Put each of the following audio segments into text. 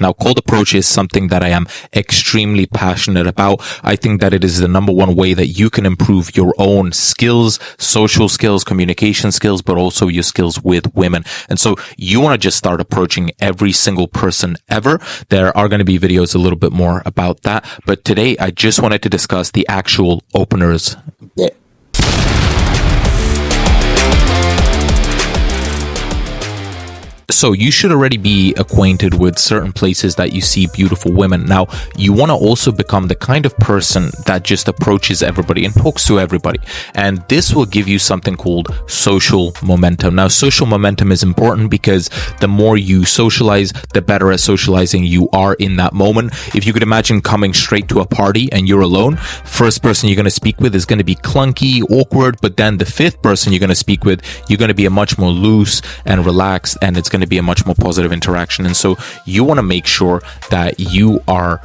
Now, cold approach is something that I am extremely passionate about. I think that it is the number one way that you can improve your own skills, social skills, communication skills, but also your skills with women. And so you want to just start approaching every single person ever. There are going to be videos a little bit more about that. But today, I just wanted to discuss the actual openers. So you should already be acquainted with certain places that you see beautiful women. Now, you want to also become the kind of person that just approaches everybody and talks to everybody. And this will give you something called social momentum. Now, social momentum is important because the more you socialize, the better at socializing you are in that moment. If you could imagine coming straight to a party and you're alone, first person you're going to speak with is going to be clunky, awkward, but then the fifth person you're going to speak with, you're going to be a much more loose and relaxed, and it's going to be a much more positive interaction. And so you want to make sure that you are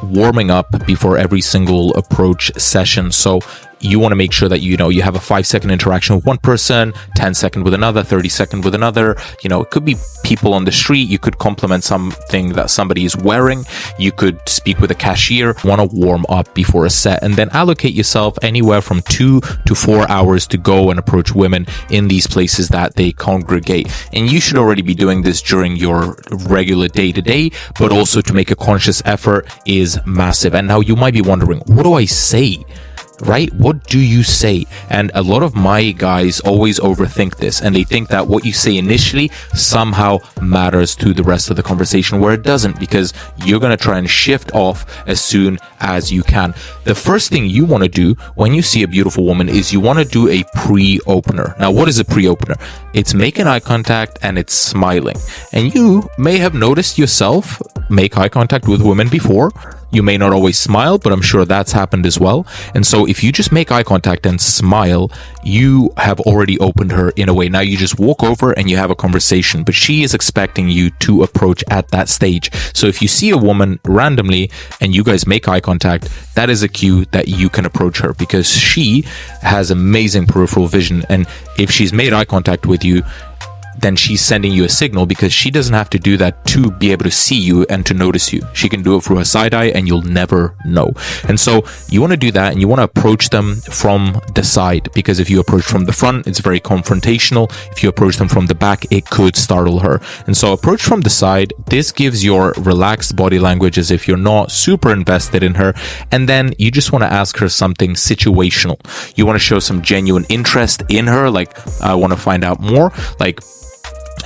warming up before every single approach session. So you want to make sure that you have a 5-second interaction with one person, 10-second with another, 30-second with another. It could be people on the street. You could compliment something that somebody is wearing. You could speak with a cashier. You want to warm up before a set, and then allocate yourself anywhere from 2 to 4 hours to go and approach women in these places that they congregate. And you should already be doing this during your regular day-to-day, but also to make a conscious effort is massive. And now you might be wondering, what do I say? Right? What do you say? And a lot of my guys always overthink this, and they think that what you say initially somehow matters to the rest of the conversation, where it doesn't, because you're going to try and shift off as soon as you can. The first thing you want to do when you see a beautiful woman is you want to do a pre-opener. Now, what is a pre-opener? It's making eye contact and it's smiling. And you may have noticed yourself make eye contact with women before. You may not always smile, but I'm sure that's happened as well. And so if you just make eye contact and smile, you have already opened her in a way. Now you just walk over and you have a conversation, but she is expecting you to approach at that stage. So if you see a woman randomly and you guys make eye contact, that is a cue that you can approach her, because she has amazing peripheral vision. And if she's made eye contact with you, then she's sending you a signal, because she doesn't have to do that to be able to see you and to notice you. She can do it through a side eye and you'll never know. And so you want to do that, and you want to approach them from the side, because if you approach from the front, it's very confrontational. If you approach them from the back, it could startle her. And so approach from the side. This gives your relaxed body language as if you're not super invested in her. And then you just want to ask her something situational. You want to show some genuine interest in her. Like, I want to find out more. Like,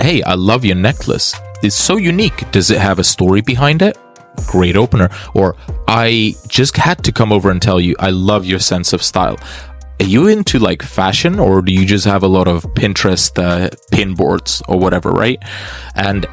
hey, I love your necklace. It's so unique. Does it have a story behind it? Great opener. Or, I just had to come over and tell you, I love your sense of style. Are you into like fashion, or do you just have a lot of Pinterest pin boards or whatever, right? And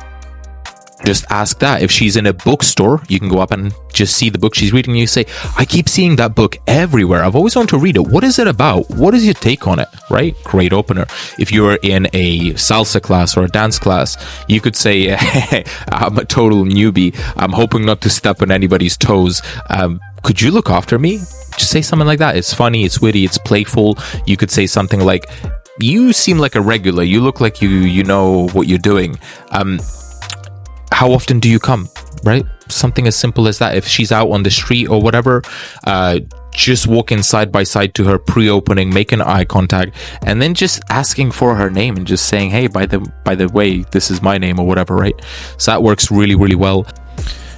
just ask that. If she's in a bookstore, you can go up and just see the book she's reading. You say, I keep seeing that book everywhere. I've always wanted to read it. What is it about? What is your take on it? Right? Great opener. If you're in a salsa class or a dance class, you could say, hey, I'm a total newbie. I'm hoping not to step on anybody's toes. Could you look after me? Just say something like that. It's funny, it's witty, it's playful. You could say something like, you seem like a regular. You look like you know what you're doing. How often do you come? Right? Something as simple as that. If she's out on the street or whatever, just walking side by side to her, pre-opening, making eye contact, and then just asking for her name and just saying, hey, by the way, this is my name or whatever, right? So that works really, really well.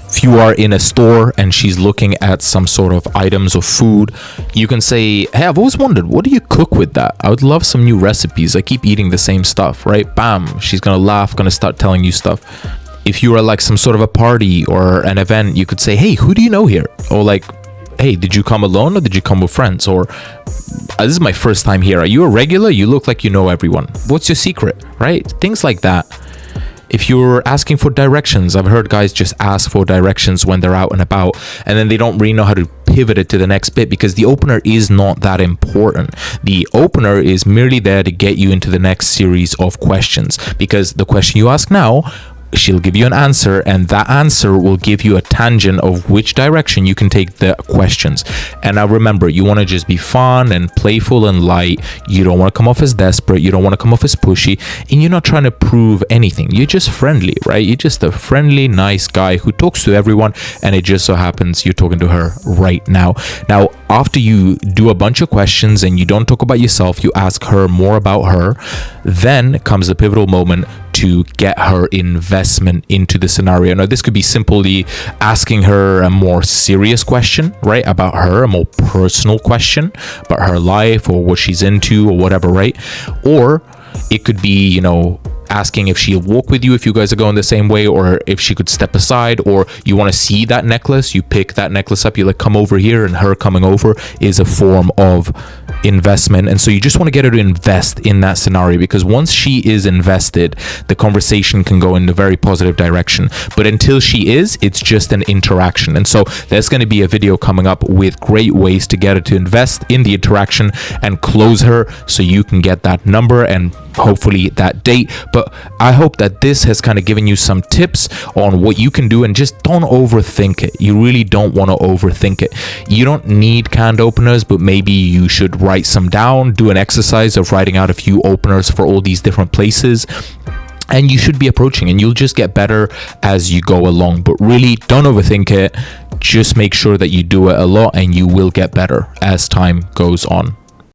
If you are in a store and she's looking at some sort of items or food, you can say, hey, I've always wondered, what do you cook with that? I would love some new recipes. I keep eating the same stuff, right? Bam. She's going to laugh, going to start telling you stuff. If you are like some sort of a party or an event, you could say, hey, who do you know here? Or like, hey, did you come alone or did you come with friends? Or, this is my first time here. Are you a regular? You look like you know everyone. What's your secret? Right? Things like that. If you're asking for directions, I've heard guys just ask for directions when they're out and about, and then they don't really know how to pivot it to the next bit, because the opener is not that important. The opener is merely there to get you into the next series of questions, because the question you ask now she'll give you an answer, and that answer will give you a tangent of which direction you can take the questions. And now remember, you want to just be fun and playful and light. You don't want to come off as desperate, you don't want to come off as pushy, and you're not trying to prove anything. You're just friendly, right? You're just a friendly, nice guy who talks to everyone, and it just so happens you're talking to her right now. Now, after you do a bunch of questions and you don't talk about yourself, you ask her more about her, then comes the pivotal moment to get her investment into the scenario. Now, this could be simply asking her a more serious question, right, about her, a more personal question about her life or what she's into or whatever, right? Or it could be, you know, asking if she'll walk with you if you guys are going the same way, or if she could step aside, or you want to see that necklace, you pick that necklace up, you like, come over here, and her coming over is a form of investment. And so you just want to get her to invest in that scenario, because once she is invested, the conversation can go in a very positive direction. But until she is, it's just an interaction. And so there's going to be a video coming up with great ways to get her to invest in the interaction and close her, so you can get that number and hopefully that date. But I hope that this has kind of given you some tips on what you can do, and just don't overthink it. You really don't want to overthink it. You don't need canned openers, but maybe you should write some down, do an exercise of writing out a few openers for all these different places, and you should be approaching, and you'll just get better as you go along. But really, don't overthink it. Just make sure that you do it a lot, and you will get better as time goes on.